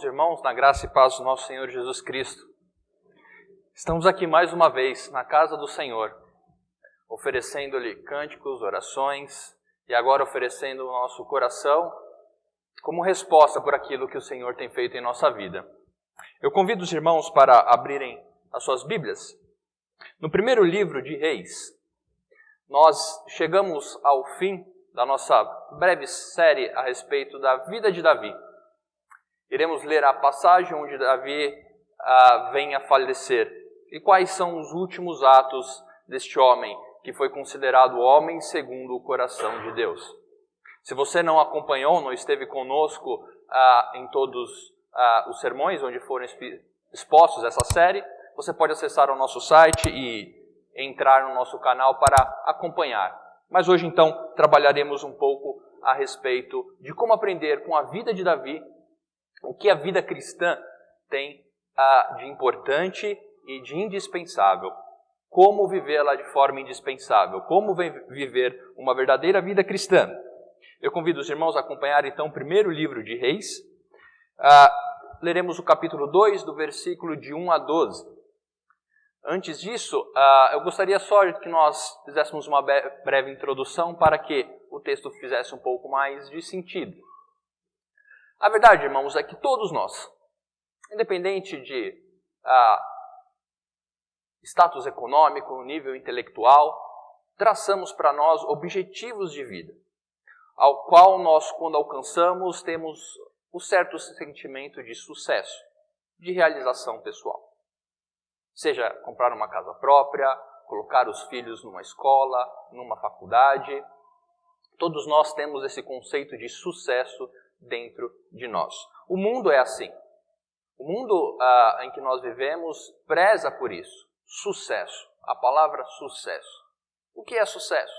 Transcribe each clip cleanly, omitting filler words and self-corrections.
Amados irmãos, na graça e paz do nosso Senhor Jesus Cristo, estamos aqui mais uma vez na casa do Senhor, oferecendo-lhe cânticos, orações e agora oferecendo o nosso coração como resposta por aquilo que o Senhor tem feito em nossa vida. Eu convido os irmãos para abrirem as suas Bíblias. No primeiro livro de Reis, nós chegamos ao fim da nossa breve série a respeito da vida de Davi. Iremos ler a passagem onde Davi vem a falecer e quais são os últimos atos deste homem, que foi considerado homem segundo o coração de Deus. Se você não acompanhou, não esteve conosco em todos os sermões onde foram expostos essa série, você pode acessar o nosso site e entrar no nosso canal para acompanhar. Mas hoje, então, trabalharemos um pouco a respeito de como aprender com a vida de Davi o que a vida cristã tem de importante e de indispensável. Como vivê-la de forma indispensável. Como viver uma verdadeira vida cristã. Eu convido os irmãos a acompanhar, então, o primeiro livro de Reis. Leremos o capítulo 2, do versículo de 1 a 12. Antes disso, eu gostaria só que nós fizéssemos uma breve introdução para que o texto fizesse um pouco mais de sentido. A verdade, irmãos, é que todos nós, independente de status econômico, nível intelectual, traçamos para nós objetivos de vida, ao qual nós, quando alcançamos, temos um certo sentimento de sucesso, de realização pessoal. Seja comprar uma casa própria, colocar os filhos numa escola, numa faculdade. Todos nós temos esse conceito de sucesso dentro de nós. O mundo é assim. O mundo em que nós vivemos preza por isso. Sucesso. A palavra sucesso. O que é sucesso?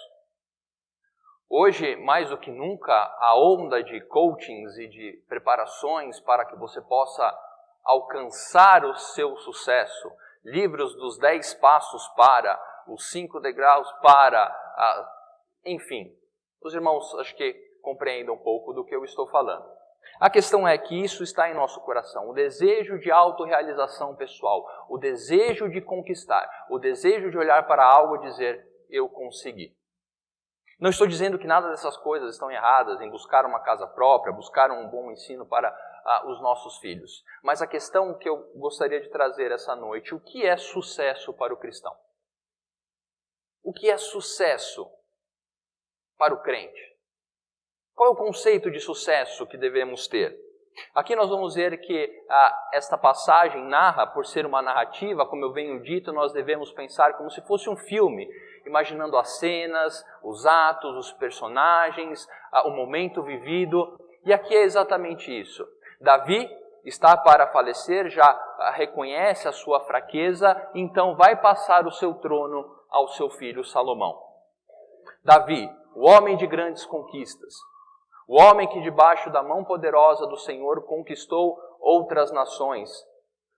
Hoje, mais do que nunca, a onda de coachings e de preparações para que você possa alcançar o seu sucesso, livros dos 10 passos para, os 5 degraus para, enfim, os irmãos acho que compreendam um pouco do que eu estou falando. A questão é que isso está em nosso coração, o desejo de autorrealização pessoal, o desejo de conquistar, o desejo de olhar para algo e dizer, eu consegui. Não estou dizendo que nada dessas coisas estão erradas, em buscar uma casa própria, buscar um bom ensino para os nossos filhos. Mas a questão que eu gostaria de trazer essa noite, o que é sucesso para o cristão? O que é sucesso para o crente? Qual é o conceito de sucesso que devemos ter? Aqui nós vamos ver que esta passagem narra, por ser uma narrativa, como eu venho dito, nós devemos pensar como se fosse um filme, imaginando as cenas, os atos, os personagens, o momento vivido. E aqui é exatamente isso. Davi está para falecer, já reconhece a sua fraqueza, então vai passar o seu trono ao seu filho Salomão. Davi, o homem de grandes conquistas, o homem que debaixo da mão poderosa do Senhor conquistou outras nações,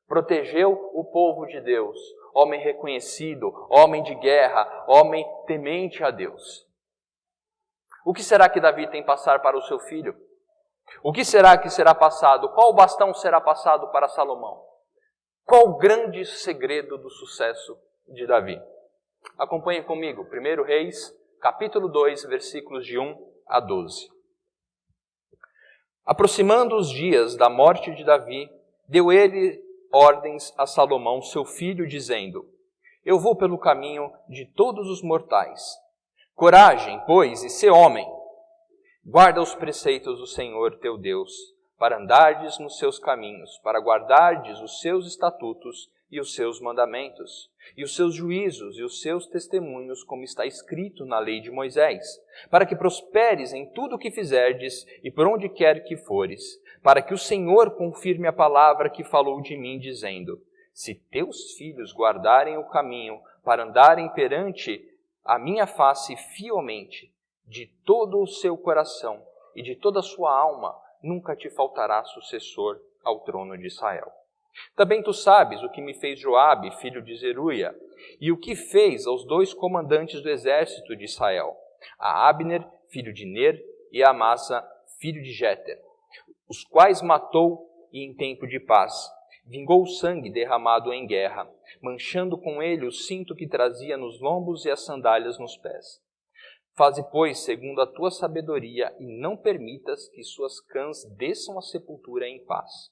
protegeu o povo de Deus, homem reconhecido, homem de guerra, homem temente a Deus. O que será que Davi tem passar para o seu filho? O que será que será passado? Qual bastão será passado para Salomão? Qual o grande segredo do sucesso de Davi? Acompanhe comigo, 1 Reis, capítulo 2, versículos de 1 a 12. Aproximando os dias da morte de Davi, deu ele ordens a Salomão, seu filho, dizendo, eu vou pelo caminho de todos os mortais. Coragem, pois, e sê homem. Guarda os preceitos do Senhor teu Deus, para andardes nos seus caminhos, para guardardes os seus estatutos e os seus mandamentos, e os seus juízos e os seus testemunhos, como está escrito na lei de Moisés, para que prosperes em tudo o que fizerdes e por onde quer que fores, para que o Senhor confirme a palavra que falou de mim, dizendo, se teus filhos guardarem o caminho para andarem perante a minha face fielmente, de todo o seu coração e de toda a sua alma, nunca te faltará sucessor ao trono de Israel. Também tu sabes o que me fez Joabe, filho de Zeruia, e o que fez aos 2 comandantes do exército de Israel, a Abner, filho de Ner, e a Amasa, filho de Jéter, os quais matou e em tempo de paz. Vingou o sangue derramado em guerra, manchando com ele o cinto que trazia nos lombos e as sandálias nos pés. Faze, pois, segundo a tua sabedoria, e não permitas que suas cãs desçam à sepultura em paz.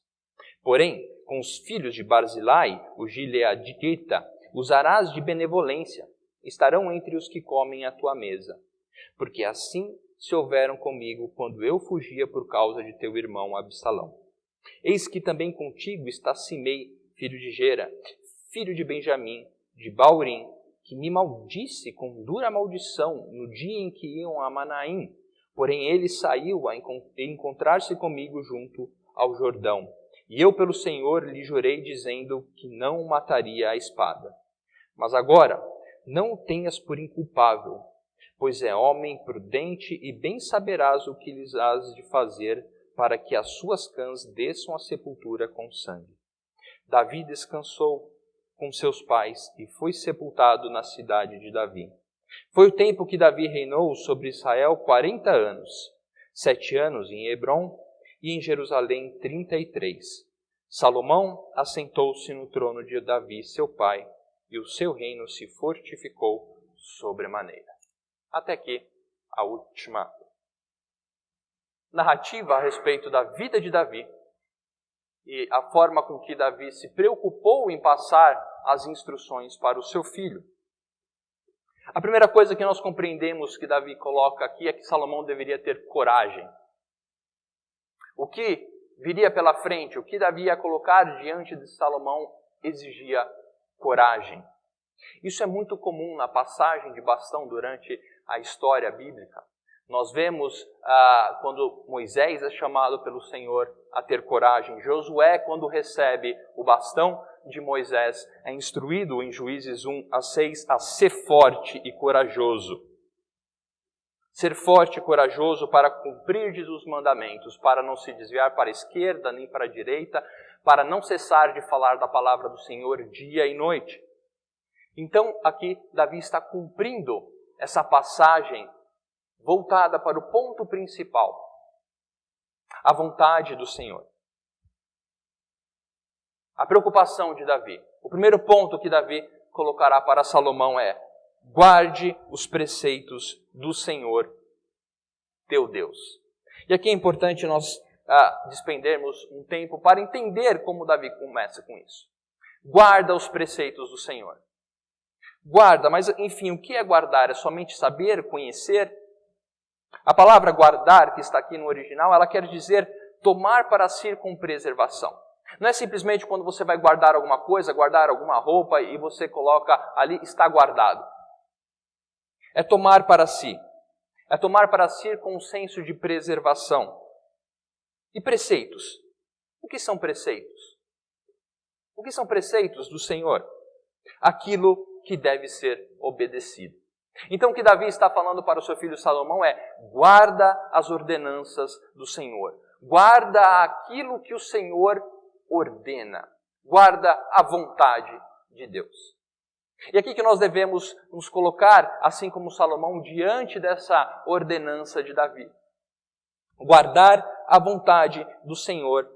Porém, com os filhos de Barzilai, o gileadita, usarás de benevolência, estarão entre os que comem à tua mesa. Porque assim se houveram comigo quando eu fugia por causa de teu irmão Absalão. Eis que também contigo está Simei, filho de Gera, filho de Benjamim, de Baurim, que me maldisse com dura maldição no dia em que iam a Manaim. Porém ele saiu a encontrar-se comigo junto ao Jordão. E eu pelo Senhor lhe jurei, dizendo que não o mataria à espada. Mas agora, não o tenhas por inculpável, pois é homem prudente e bem saberás o que lhes has de fazer para que as suas cãs desçam à sepultura com sangue. Davi descansou com seus pais e foi sepultado na cidade de Davi. Foi o tempo que Davi reinou sobre Israel 40 anos, 7 anos em Hebrom e em Jerusalém 33. Salomão assentou-se no trono de Davi, seu pai, e o seu reino se fortificou sobremaneira. Até aqui a última narrativa a respeito da vida de Davi e a forma com que Davi se preocupou em passar as instruções para o seu filho. A primeira coisa que nós compreendemos que Davi coloca aqui é que Salomão deveria ter coragem. O que viria pela frente, o que Davi ia colocar diante de Salomão exigia coragem. Isso é muito comum na passagem de bastão durante a história bíblica. Nós vemos quando Moisés é chamado pelo Senhor a ter coragem. Josué, quando recebe o bastão de Moisés, é instruído em Juízes 1-6 a ser forte e corajoso. Ser forte e corajoso para cumprir os mandamentos, para não se desviar para a esquerda nem para a direita, para não cessar de falar da palavra do Senhor dia e noite. Então, aqui, Davi está cumprindo essa passagem voltada para o ponto principal, a vontade do Senhor. A preocupação de Davi. O primeiro ponto que Davi colocará para Salomão é: guarde os preceitos do Senhor, teu Deus. E aqui é importante nós despendermos um tempo para entender como Davi começa com isso. Guarda os preceitos do Senhor. Guarda, mas enfim, o que é guardar? É somente saber, conhecer? A palavra guardar, que está aqui no original, ela quer dizer tomar para si com preservação. Não é simplesmente quando você vai guardar alguma coisa, guardar alguma roupa e você coloca ali, está guardado. É tomar para si. É tomar para si com um senso de preservação. E preceitos? O que são preceitos? O que são preceitos do Senhor? Aquilo que deve ser obedecido. Então o que Davi está falando para o seu filho Salomão é: guarda as ordenanças do Senhor. Guarda aquilo que o Senhor ordena. Guarda a vontade de Deus. E aqui que nós devemos nos colocar, assim como Salomão, diante dessa ordenança de Davi. Guardar a vontade do Senhor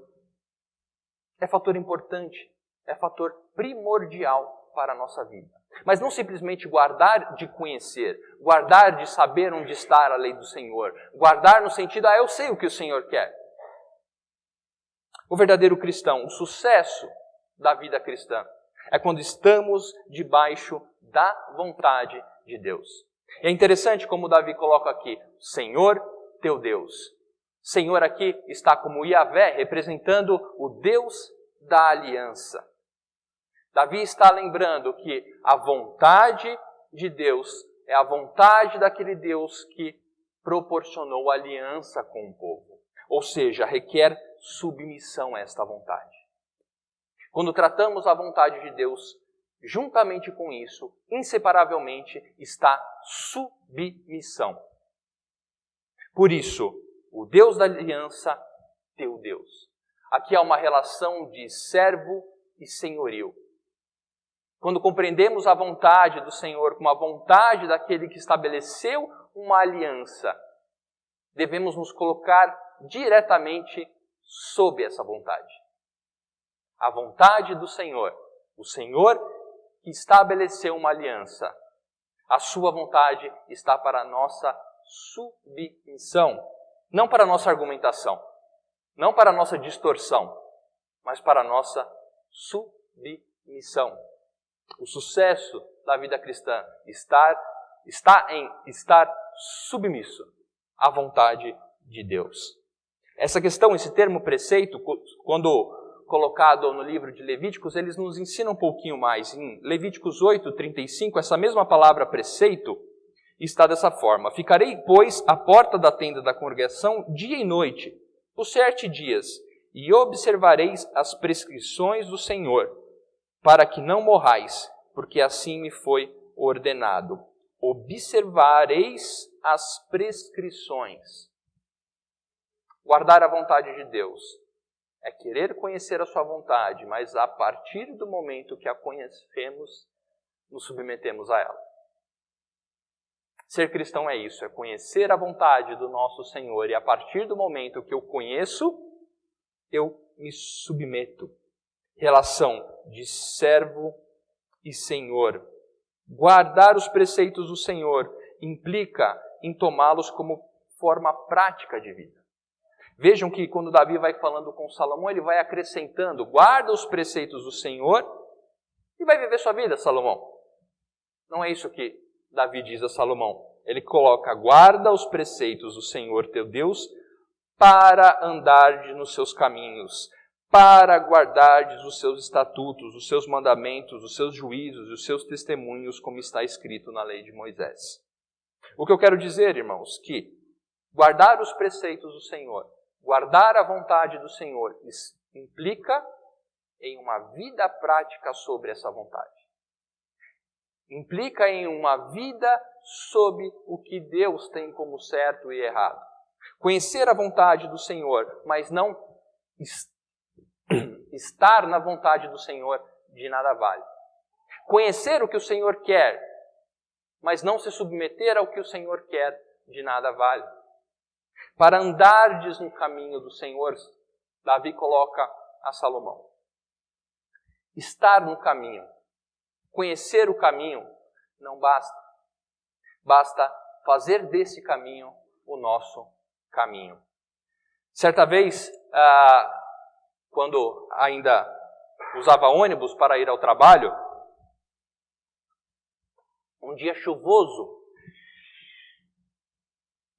é fator importante, é fator primordial para a nossa vida. Mas não simplesmente guardar de conhecer, guardar de saber onde está a lei do Senhor. Guardar no sentido, eu sei o que o Senhor quer. O verdadeiro cristão, o sucesso da vida cristã, é quando estamos debaixo da vontade de Deus. E é interessante como Davi coloca aqui, Senhor teu Deus. Senhor aqui está como Yahvé, representando o Deus da aliança. Davi está lembrando que a vontade de Deus é a vontade daquele Deus que proporcionou aliança com o povo. Ou seja, requer submissão a esta vontade. Quando tratamos a vontade de Deus, juntamente com isso, inseparavelmente, está submissão. Por isso, o Deus da aliança, teu Deus. Aqui há uma relação de servo e senhorio. Quando compreendemos a vontade do Senhor como a vontade daquele que estabeleceu uma aliança, devemos nos colocar diretamente sob essa vontade. A vontade do Senhor. O Senhor que estabeleceu uma aliança. A sua vontade está para a nossa submissão. Não para a nossa argumentação. Não para a nossa distorção. Mas para a nossa submissão. O sucesso da vida cristã está em estar submisso à vontade de Deus. Essa questão, esse termo preceito, quando colocado no livro de Levíticos, eles nos ensinam um pouquinho mais. Em Levíticos 8:35, essa mesma palavra preceito está dessa forma. Ficarei, pois, à porta da tenda da congregação dia e noite, por 7 dias, e observareis as prescrições do Senhor, para que não morrais, porque assim me foi ordenado. Observareis as prescrições. Guardar a vontade de Deus é querer conhecer a sua vontade, mas a partir do momento que a conhecemos, nos submetemos a ela. Ser cristão é isso, é conhecer a vontade do nosso Senhor, e a partir do momento que eu conheço, eu me submeto. Relação de servo e Senhor. Guardar os preceitos do Senhor implica em tomá-los como forma prática de vida. Vejam que quando Davi vai falando com Salomão, ele vai acrescentando, guarda os preceitos do Senhor e vai viver sua vida, Salomão. Não é isso que Davi diz a Salomão. Ele coloca, guarda os preceitos do Senhor teu Deus para andardes nos seus caminhos, para guardardes os seus estatutos, os seus mandamentos, os seus juízos e os seus testemunhos, como está escrito na lei de Moisés. O que eu quero dizer, irmãos, que guardar os preceitos do Senhor, guardar a vontade do Senhor, implica em uma vida prática sobre essa vontade. Implica em uma vida sob o que Deus tem como certo e errado. Conhecer a vontade do Senhor, mas não estar na vontade do Senhor, de nada vale. Conhecer o que o Senhor quer, mas não se submeter ao que o Senhor quer, de nada vale. Para andardes no caminho do Senhor, Davi coloca a Salomão. Estar no caminho, conhecer o caminho, não basta. Basta fazer desse caminho o nosso caminho. Certa vez, quando ainda usava ônibus para ir ao trabalho, um dia chuvoso,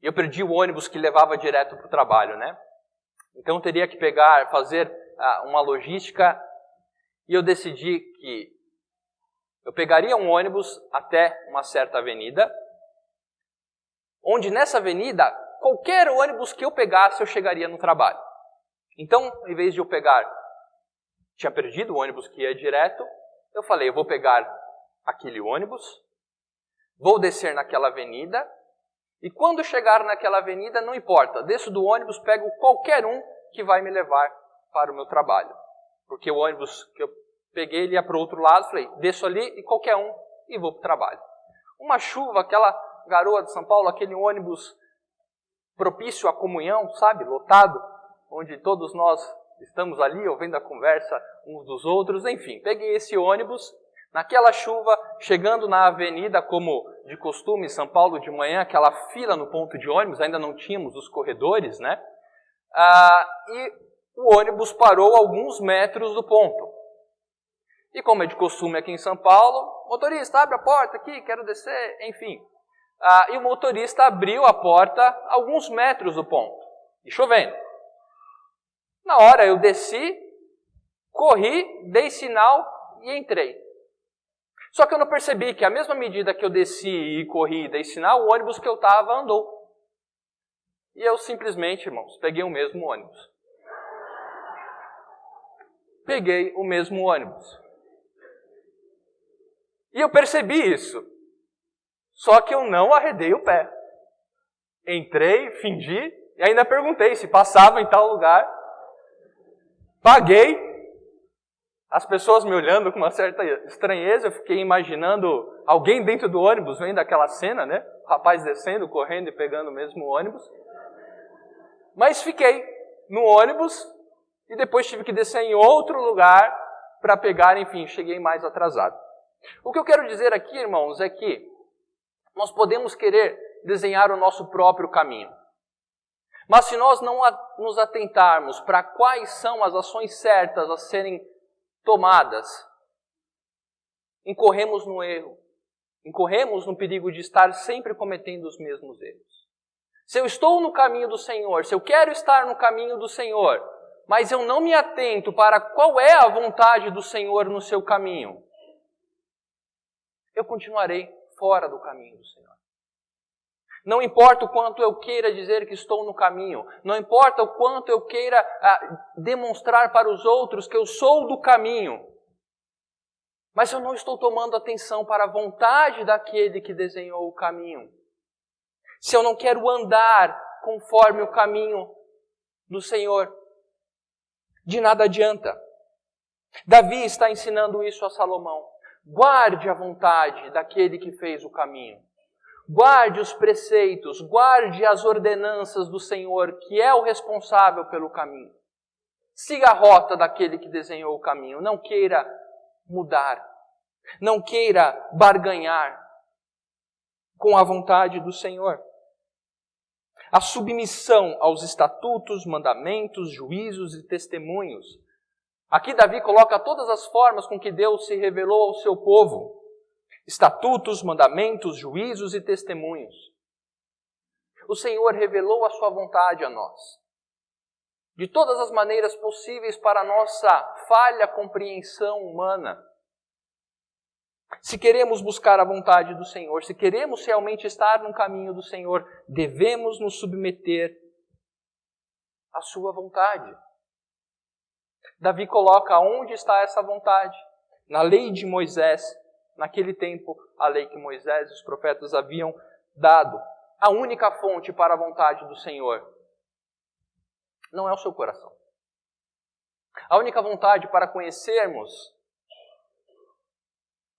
e eu perdi o ônibus que levava direto para o trabalho, né? Então eu teria que fazer uma logística, e eu decidi que eu pegaria um ônibus até uma certa avenida, onde nessa avenida, qualquer ônibus que eu pegasse, eu chegaria no trabalho. Então, em vez de eu tinha perdido o ônibus que ia direto, eu falei, eu vou pegar aquele ônibus, vou descer naquela avenida, e quando chegar naquela avenida, não importa, desço do ônibus, pego qualquer um que vai me levar para o meu trabalho. Porque o ônibus que eu peguei, ele ia para o outro lado, falei, desço ali e qualquer um e vou para o trabalho. Uma chuva, aquela garoa de São Paulo, aquele ônibus propício à comunhão, sabe, lotado, onde todos nós estamos ali ouvindo a conversa uns dos outros, enfim, peguei esse ônibus, naquela chuva, chegando na avenida, como de costume, em São Paulo de manhã, aquela fila no ponto de ônibus, ainda não tínhamos os corredores, né? E o ônibus parou a alguns metros do ponto. E como é de costume aqui em São Paulo, motorista, abre a porta aqui, quero descer, enfim. E o motorista abriu a porta a alguns metros do ponto, e chovendo. Na hora eu desci, corri, dei sinal e entrei. Só que eu não percebi que à mesma medida que eu desci e corri e dei sinal, o ônibus que eu estava andou. E eu simplesmente, irmãos, peguei o mesmo ônibus. Peguei o mesmo ônibus. E eu percebi isso. Só que eu não arredei o pé. Entrei, fingi, e ainda perguntei se passava em tal lugar. Paguei. As pessoas me olhando com uma certa estranheza, eu fiquei imaginando alguém dentro do ônibus, vendo aquela cena, né? O rapaz descendo, correndo e pegando o mesmo ônibus. Mas fiquei no ônibus e depois tive que descer em outro lugar para pegar, enfim, cheguei mais atrasado. O que eu quero dizer aqui, irmãos, é que nós podemos querer desenhar o nosso próprio caminho. Mas se nós não nos atentarmos para quais são as ações certas a serem tomadas, incorremos no erro. Incorremos no perigo de estar sempre cometendo os mesmos erros. Se eu estou no caminho do Senhor, se eu quero estar no caminho do Senhor, mas eu não me atento para qual é a vontade do Senhor no seu caminho, eu continuarei fora do caminho do Senhor. Não importa o quanto eu queira dizer que estou no caminho, não importa o quanto eu queira demonstrar para os outros que eu sou do caminho, mas eu não estou tomando atenção para a vontade daquele que desenhou o caminho. Se eu não quero andar conforme o caminho do Senhor, de nada adianta. Davi está ensinando isso a Salomão. Guarde a vontade daquele que fez o caminho. Guarde os preceitos, guarde as ordenanças do Senhor, que é o responsável pelo caminho. Siga a rota daquele que desenhou o caminho. Não queira mudar. Não queira barganhar com a vontade do Senhor. A submissão aos estatutos, mandamentos, juízos e testemunhos. Aqui Davi coloca todas as formas com que Deus se revelou ao seu povo. Estatutos, mandamentos, juízos e testemunhos. O Senhor revelou a sua vontade a nós. De todas as maneiras possíveis para a nossa falha compreensão humana. Se queremos buscar a vontade do Senhor, se queremos realmente estar no caminho do Senhor, devemos nos submeter à sua vontade. Davi coloca onde está essa vontade? Na lei de Moisés, naquele tempo, a lei que Moisés e os profetas haviam dado. A única fonte para a vontade do Senhor não é o seu coração. A única vontade para conhecermos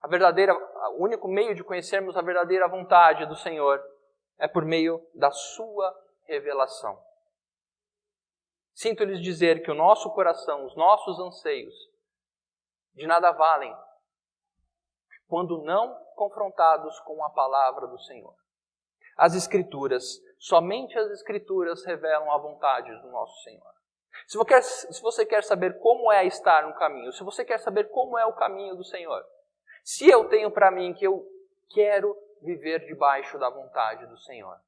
o único meio de conhecermos a verdadeira vontade do Senhor é por meio da sua revelação. Sinto lhes dizer que o nosso coração, os nossos anseios, de nada valem quando não confrontados com a palavra do Senhor. As Escrituras, somente as Escrituras revelam a vontade do nosso Senhor. Se você quer saber como é estar no caminho, se você quer saber como é o caminho do Senhor, se eu tenho para mim que eu quero viver debaixo da vontade do Senhor,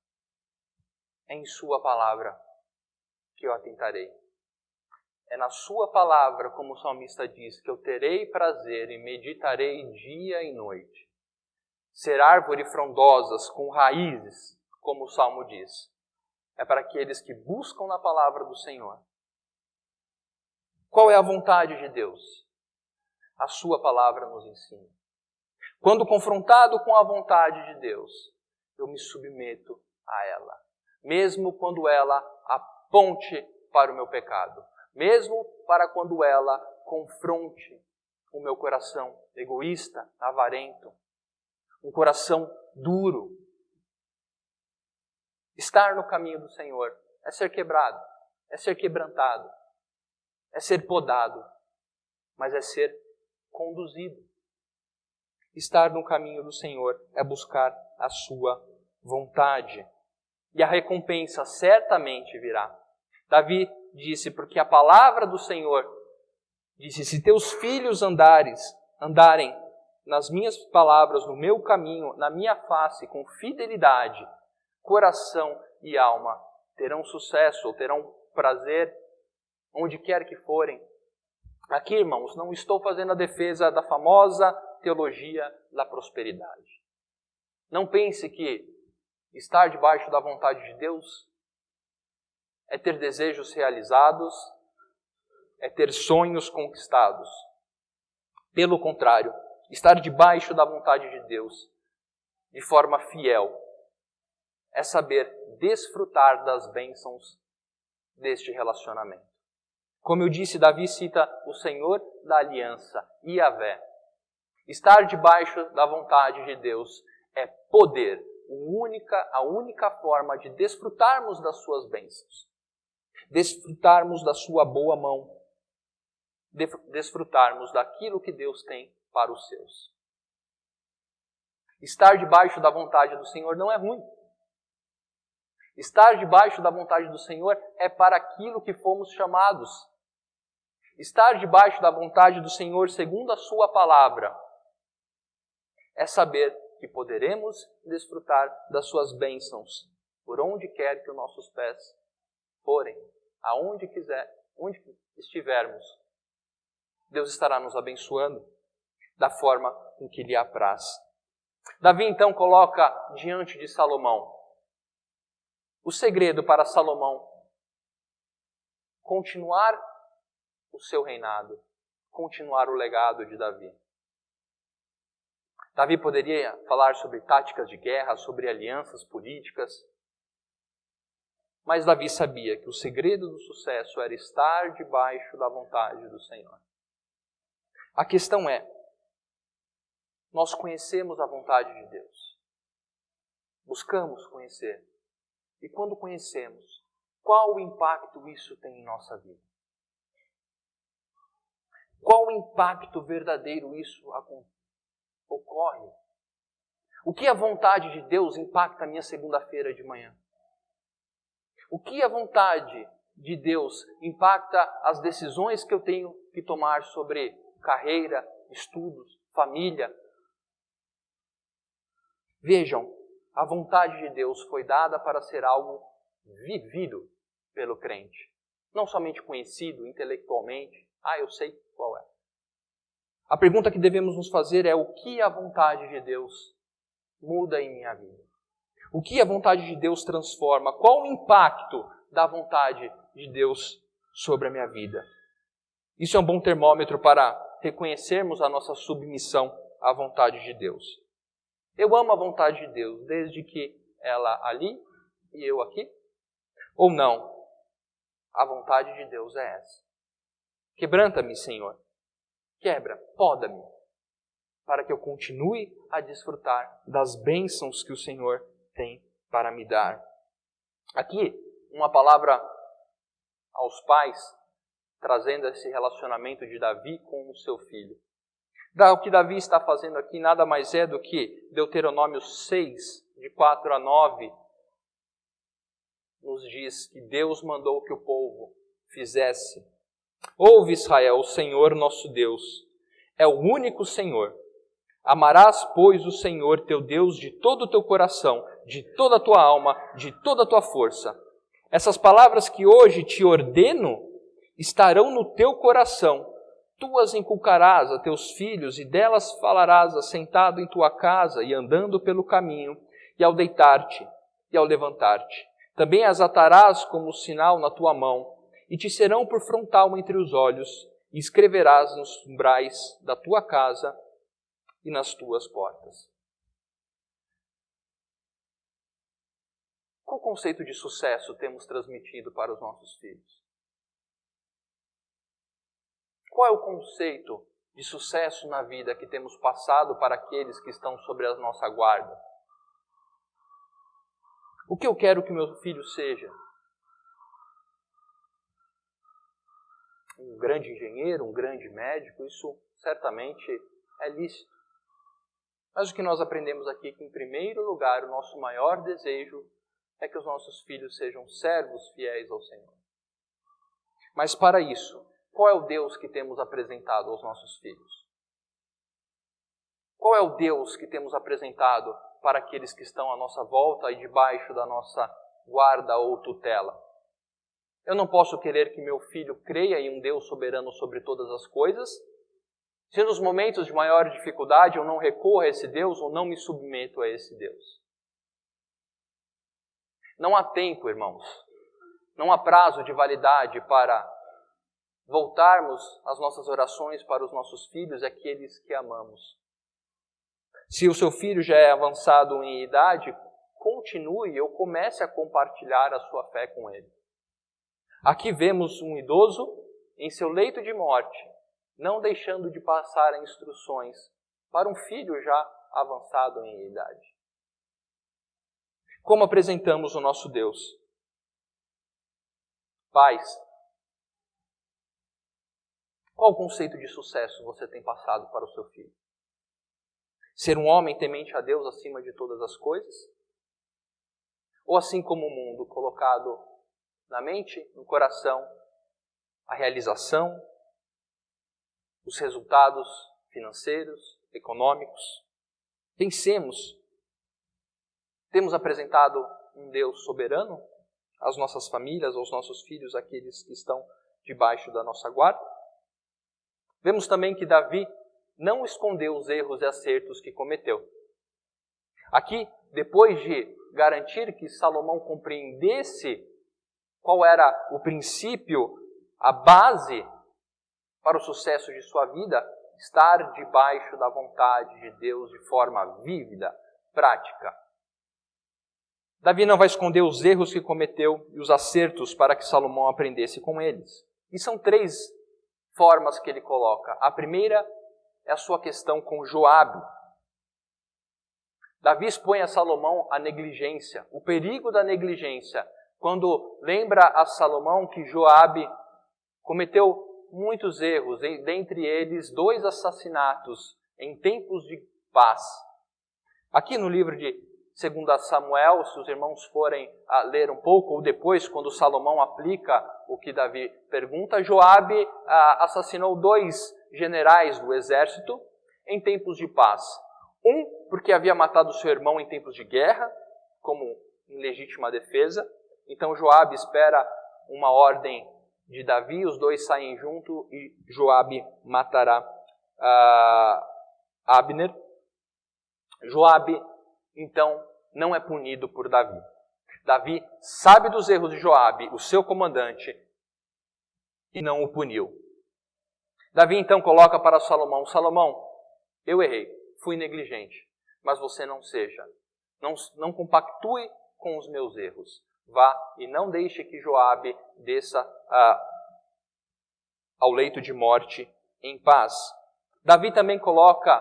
é em sua palavra que eu atentarei. É na sua palavra, como o salmista diz, que eu terei prazer e meditarei dia e noite. Ser árvore frondosas com raízes, como o salmo diz, é para aqueles que buscam na palavra do Senhor. Qual é a vontade de Deus? A sua palavra nos ensina. Quando confrontado com a vontade de Deus, eu me submeto a ela. Mesmo quando ela aponte para o meu pecado. Mesmo para quando ela confronte o meu coração egoísta, avarento. Um coração duro. Estar no caminho do Senhor é ser quebrado, é ser quebrantado, é ser podado, mas é ser conduzido. Estar no caminho do Senhor é buscar a sua vontade. E a recompensa certamente virá. Davi disse, porque a palavra do Senhor disse, se teus filhos andarem nas minhas palavras, no meu caminho, na minha face, com fidelidade, coração e alma, terão sucesso ou terão prazer onde quer que forem. Aqui, irmãos, não estou fazendo a defesa da famosa teologia da prosperidade. Não pense que estar debaixo da vontade de Deus é ter desejos realizados, é ter sonhos conquistados. Pelo contrário, estar debaixo da vontade de Deus, de forma fiel, é saber desfrutar das bênçãos deste relacionamento. Como eu disse, Davi cita o Senhor da aliança, Yahvé. Estar debaixo da vontade de Deus é poder, a única forma de desfrutarmos das suas bênçãos. Desfrutarmos da sua boa mão, desfrutarmos daquilo que Deus tem para os seus. Estar debaixo da vontade do Senhor não é ruim. Estar debaixo da vontade do Senhor é para aquilo que fomos chamados. Estar debaixo da vontade do Senhor, segundo a sua palavra, é saber que poderemos desfrutar das suas bênçãos por onde quer que os nossos pés forem, aonde estivermos. Deus estará nos abençoando da forma com que lhe apraz. Davi então coloca diante de Salomão o segredo para Salomão continuar o seu reinado, continuar o legado de Davi. Davi poderia falar sobre táticas de guerra, sobre alianças políticas, mas Davi sabia que o segredo do sucesso era estar debaixo da vontade do Senhor. A questão é, nós conhecemos a vontade de Deus. Buscamos conhecer. E quando conhecemos, qual o impacto isso tem em nossa vida? Qual o impacto verdadeiro isso ocorre? O que a vontade de Deus impacta a minha segunda-feira de manhã? O que a vontade de Deus impacta as decisões que eu tenho que tomar sobre carreira, estudos, família? Vejam, a vontade de Deus foi dada para ser algo vivido pelo crente. Não somente conhecido intelectualmente. Eu sei qual é. A pergunta que devemos nos fazer é: o que a vontade de Deus muda em minha vida? O que a vontade de Deus transforma? Qual o impacto da vontade de Deus sobre a minha vida? Isso é um bom termômetro para reconhecermos a nossa submissão à vontade de Deus. Eu amo a vontade de Deus, desde que ela ali e eu aqui? Ou não? A vontade de Deus é essa. Quebranta-me, Senhor. Quebra, poda-me, para que eu continue a desfrutar das bênçãos que o Senhor tem para me dar. Aqui, uma palavra aos pais, trazendo esse relacionamento de Davi com o seu filho. O que Davi está fazendo aqui nada mais é do que Deuteronômio 6, de 4 a 9, nos diz que Deus mandou que o povo fizesse. Ouve, Israel, o Senhor nosso Deus é o único Senhor. Amarás, pois, o Senhor teu Deus de todo o teu coração, de toda a tua alma, de toda a tua força. Essas palavras que hoje te ordeno estarão no teu coração. Tu as inculcarás a teus filhos e delas falarás assentado em tua casa e andando pelo caminho, e ao deitar-te e ao levantar-te. Também as atarás como sinal na tua mão, e te serão por frontal entre os olhos, e escreverás nos umbrais da tua casa e nas tuas portas. Qual conceito de sucesso temos transmitido para os nossos filhos? Qual é o conceito de sucesso na vida que temos passado para aqueles que estão sobre a nossa guarda? O que eu quero que meu filho seja? Um grande engenheiro, um grande médico? Isso certamente é lícito. Mas o que nós aprendemos aqui é que, em primeiro lugar, o nosso maior desejo é que os nossos filhos sejam servos fiéis ao Senhor. Mas para isso, qual é o Deus que temos apresentado aos nossos filhos? Qual é o Deus que temos apresentado para aqueles que estão à nossa volta e debaixo da nossa guarda ou tutela? Eu não posso querer que meu filho creia em um Deus soberano sobre todas as coisas, se nos momentos de maior dificuldade eu não recorro a esse Deus ou não me submeto a esse Deus. Não há tempo, irmãos, não há prazo de validade para voltarmos as nossas orações para os nossos filhos, aqueles que amamos. Se o seu filho já é avançado em idade, continue ou comece a compartilhar a sua fé com ele. Aqui vemos um idoso em seu leito de morte, não deixando de passar instruções para um filho já avançado em idade. Como apresentamos o nosso Deus? Pais, Qual o conceito de sucesso você tem passado para o seu filho? Ser um homem temente a Deus acima de todas as coisas? Ou assim como o mundo, colocado na mente, no coração, a realização, os resultados financeiros, econômicos? Pensemos, temos apresentado um Deus soberano às nossas famílias, aos nossos filhos, aqueles que estão debaixo da nossa guarda? Vemos também que Davi não escondeu os erros e acertos que cometeu. Aqui, depois de garantir que Salomão compreendesse qual era o princípio, a base para o sucesso de sua vida, estar debaixo da vontade de Deus de forma vívida, prática. Davi não vai esconder os erros que cometeu e os acertos para que Salomão aprendesse com eles. E são 3 formas que ele coloca. A primeira é a sua questão com Joabe. Davi expõe a Salomão a negligência, o perigo da negligência, quando lembra a Salomão que Joabe cometeu muitos erros, dentre eles 2 assassinatos em tempos de paz. Aqui no livro de 2 Samuel, se os irmãos forem ler um pouco, ou depois, quando Salomão aplica o que Davi pergunta, Joabe assassinou 2 generais do exército em tempos de paz. Um, porque havia matado seu irmão em tempos de guerra, como em legítima defesa. Então Joabe espera uma ordem de Davi, os 2 saem junto e Joabe matará Abner. Joabe, então, não é punido por Davi. Davi sabe dos erros de Joabe, o seu comandante, e não o puniu. Davi então coloca para Salomão: Salomão, eu errei, fui negligente, mas você não seja. Não compactue com os meus erros. Vá e não deixe que Joabe desça ao leito de morte em paz. Davi também coloca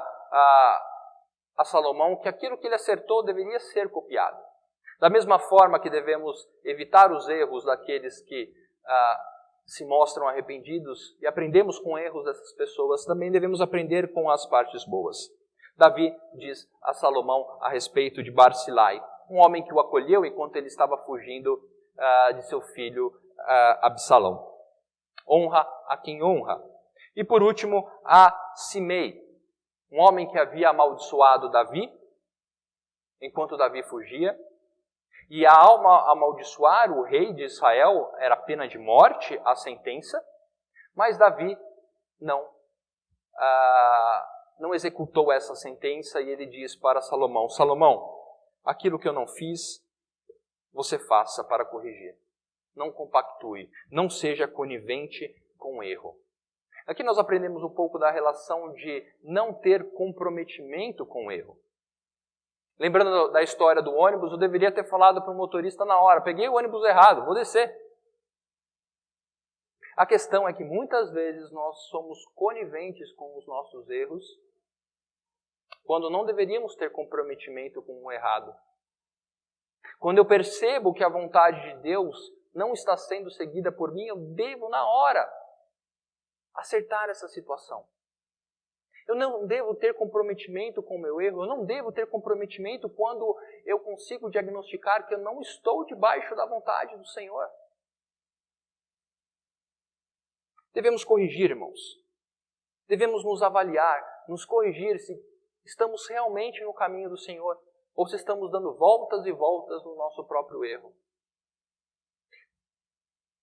a Salomão que aquilo que ele acertou deveria ser copiado. Da mesma forma que devemos evitar os erros daqueles que se mostram arrependidos e aprendemos com erros dessas pessoas, também devemos aprender com as partes boas. Davi diz a Salomão a respeito de Barzilai, um homem que o acolheu enquanto ele estava fugindo de seu filho Absalão. Honra a quem honra. E por último, a Simei, um homem que havia amaldiçoado Davi, enquanto Davi fugia. E ao amaldiçoar o rei de Israel, era pena de morte a sentença, mas Davi não executou essa sentença e ele diz para Salomão: Salomão, aquilo que eu não fiz, você faça para corrigir. Não compactue, não seja conivente com o erro. Aqui nós aprendemos um pouco da relação de não ter comprometimento com o erro. Lembrando da história do ônibus, eu deveria ter falado para o motorista na hora: peguei o ônibus errado, vou descer. A questão é que muitas vezes nós somos coniventes com os nossos erros, quando não deveríamos ter comprometimento com o errado. Quando eu percebo que a vontade de Deus não está sendo seguida por mim, eu devo, na hora, acertar essa situação. Eu não devo ter comprometimento com o meu erro, eu não devo ter comprometimento quando eu consigo diagnosticar que eu não estou debaixo da vontade do Senhor. Devemos corrigir, irmãos. Devemos nos avaliar, nos corrigir se estamos realmente no caminho do Senhor ou se estamos dando voltas e voltas no nosso próprio erro.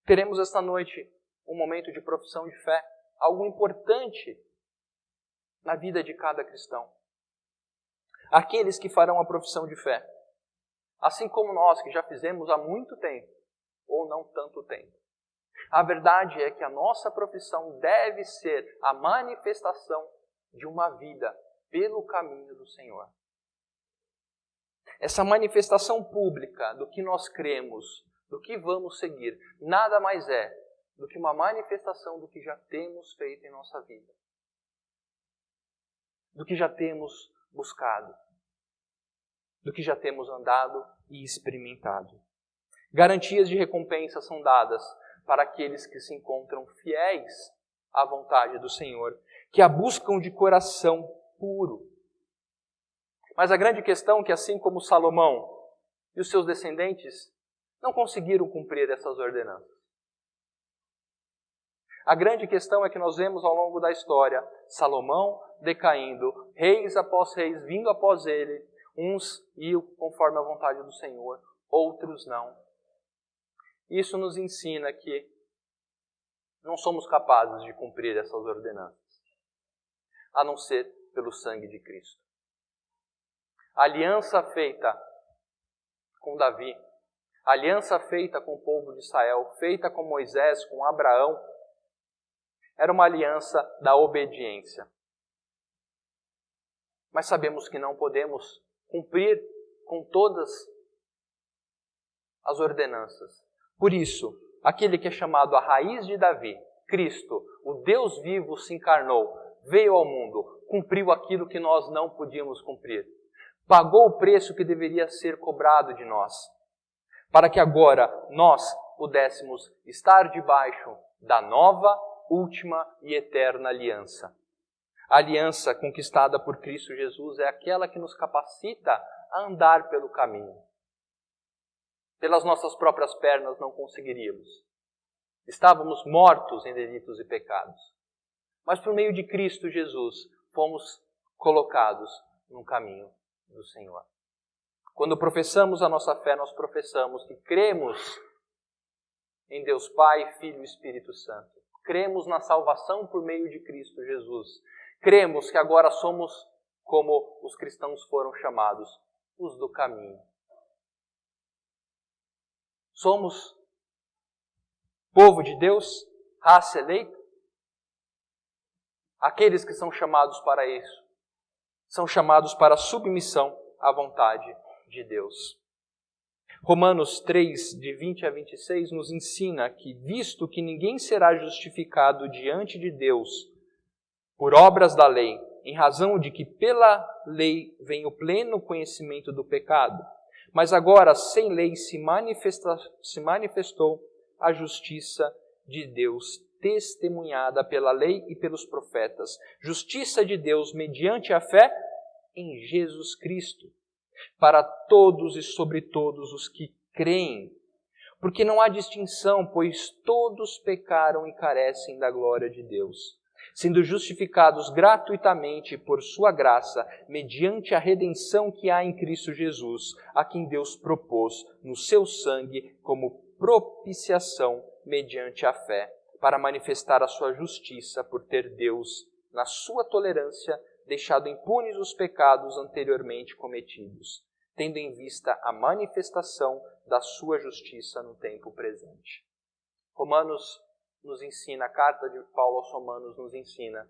Teremos esta noite um momento de profissão de fé, algo importante na vida de cada cristão. Aqueles que farão a profissão de fé, assim como nós que já fizemos há muito tempo, ou não tanto tempo. A verdade é que a nossa profissão deve ser a manifestação de uma vida pelo caminho do Senhor. Essa manifestação pública do que nós cremos, do que vamos seguir, nada mais é do que uma manifestação do que já temos feito em nossa vida. Do que já temos buscado. Do que já temos andado e experimentado. Garantias de recompensa são dadas para aqueles que se encontram fiéis à vontade do Senhor, que a buscam de coração puro. Mas a grande questão é que, assim como Salomão e os seus descendentes não conseguiram cumprir essas ordenanças. A grande questão é que nós vemos ao longo da história Salomão decaindo, reis após reis vindo após ele, uns iam conforme a vontade do Senhor, outros não. Isso nos ensina que não somos capazes de cumprir essas ordenanças, a não ser pelo sangue de Cristo. A aliança feita com Davi, a aliança feita com o povo de Israel, feita com Moisés, com Abraão, era uma aliança da obediência. Mas sabemos que não podemos cumprir com todas as ordenanças. Por isso, aquele que é chamado a raiz de Davi, Cristo, o Deus vivo, se encarnou, veio ao mundo, cumpriu aquilo que nós não podíamos cumprir. Pagou o preço que deveria ser cobrado de nós, para que agora nós pudéssemos estar debaixo da nova, última e eterna aliança. A aliança conquistada por Cristo Jesus é aquela que nos capacita a andar pelo caminho. Pelas nossas próprias pernas não conseguiríamos. Estávamos mortos em delitos e pecados. Mas por meio de Cristo Jesus fomos colocados no caminho do Senhor. Quando professamos a nossa fé, nós professamos que cremos em Deus Pai, Filho e Espírito Santo. Cremos na salvação por meio de Cristo Jesus. Cremos que agora somos, como os cristãos foram chamados, os do caminho. Somos povo de Deus, raça eleita. Aqueles que são chamados para isso, são chamados para a submissão à vontade de Deus. Romanos 3, de 20 a 26, nos ensina que, visto que ninguém será justificado diante de Deus por obras da lei, em razão de que pela lei vem o pleno conhecimento do pecado, mas agora, sem lei, se manifestou a justiça de Deus, testemunhada pela lei e pelos profetas. Justiça de Deus mediante a fé em Jesus Cristo, para todos e sobre todos os que creem. Porque não há distinção, pois todos pecaram e carecem da glória de Deus, sendo justificados gratuitamente por sua graça, mediante a redenção que há em Cristo Jesus, a quem Deus propôs no seu sangue como propiciação mediante a fé, para manifestar a sua justiça por ter Deus, na sua tolerância, deixado impunes os pecados anteriormente cometidos, tendo em vista a manifestação da sua justiça no tempo presente. Romanos nos ensina, a carta de Paulo aos Romanos nos ensina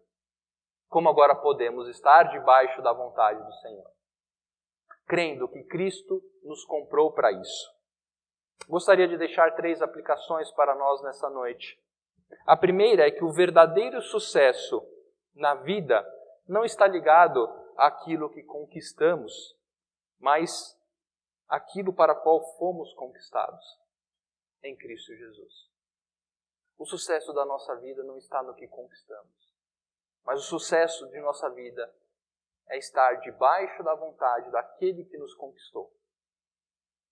como agora podemos estar debaixo da vontade do Senhor, crendo que Cristo nos comprou para isso. Gostaria de deixar 3 aplicações para nós nessa noite. A primeira é que o verdadeiro sucesso na vida não está ligado àquilo que conquistamos, mas àquilo para o qual fomos conquistados em Cristo Jesus. O sucesso da nossa vida não está no que conquistamos, mas o sucesso de nossa vida é estar debaixo da vontade daquele que nos conquistou.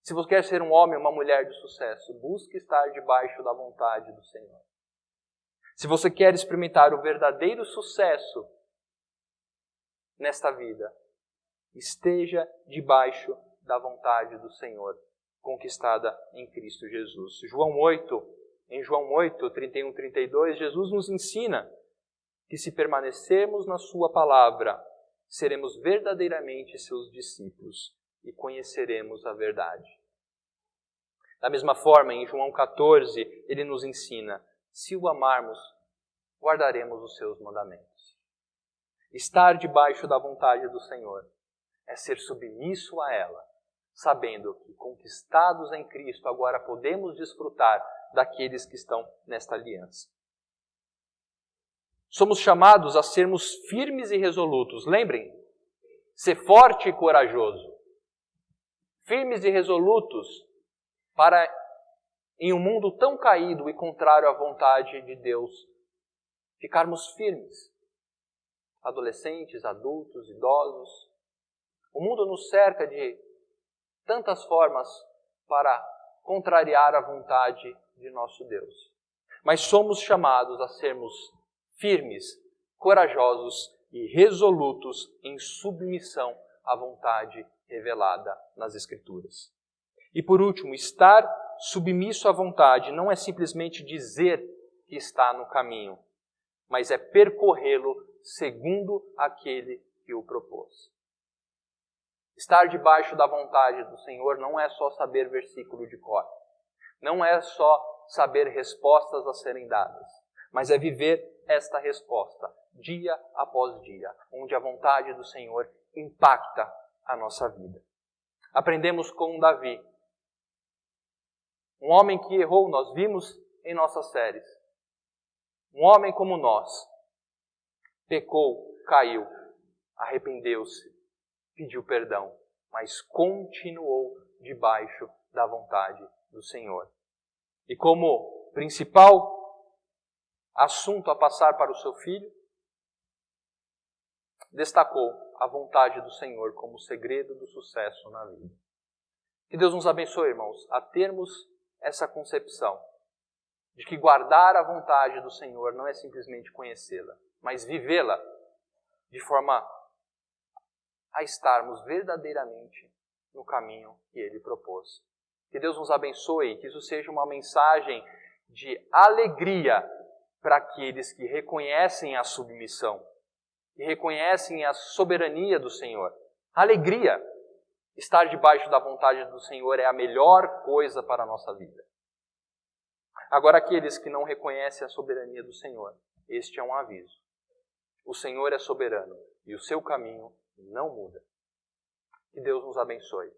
Se você quer ser um homem ou uma mulher de sucesso, busque estar debaixo da vontade do Senhor. Se você quer experimentar o verdadeiro sucesso nesta vida, esteja debaixo da vontade do Senhor, conquistada em Cristo Jesus. Em João 8, 31 e 32, Jesus nos ensina que se permanecermos na sua palavra, seremos verdadeiramente seus discípulos e conheceremos a verdade. Da mesma forma, em João 14, ele nos ensina, se o amarmos, guardaremos os seus mandamentos. Estar debaixo da vontade do Senhor é ser submisso a ela, sabendo que conquistados em Cristo agora podemos desfrutar daqueles que estão nesta aliança. Somos chamados a sermos firmes e resolutos. Lembrem, ser forte e corajoso. Firmes e resolutos em um mundo tão caído e contrário à vontade de Deus, ficarmos firmes. Adolescentes, adultos, idosos. O mundo nos cerca de tantas formas para contrariar a vontade de nosso Deus. Mas somos chamados a sermos firmes, corajosos e resolutos em submissão à vontade revelada nas Escrituras. E por último, estar submisso à vontade não é simplesmente dizer que está no caminho, mas é percorrê-lo segundo aquele que o propôs. Estar debaixo da vontade do Senhor não é só saber versículo de cor, não é só saber respostas a serem dadas, mas é viver esta resposta dia após dia, onde a vontade do Senhor impacta a nossa vida. Aprendemos com Davi, um homem que errou, nós vimos em nossas séries. Um homem como nós, pecou, caiu, arrependeu-se, pediu perdão, mas continuou debaixo da vontade do Senhor. E como principal assunto a passar para o seu filho, destacou a vontade do Senhor como o segredo do sucesso na vida. Que Deus nos abençoe, irmãos, a termos essa concepção de que guardar a vontade do Senhor não é simplesmente conhecê-la, mas vivê-la de forma a estarmos verdadeiramente no caminho que Ele propôs. Que Deus nos abençoe, que isso seja uma mensagem de alegria para aqueles que reconhecem a submissão, que reconhecem a soberania do Senhor. Alegria! Estar debaixo da vontade do Senhor é a melhor coisa para a nossa vida. Agora, aqueles que não reconhecem a soberania do Senhor, este é um aviso. O Senhor é soberano e o seu caminho não muda. Que Deus nos abençoe.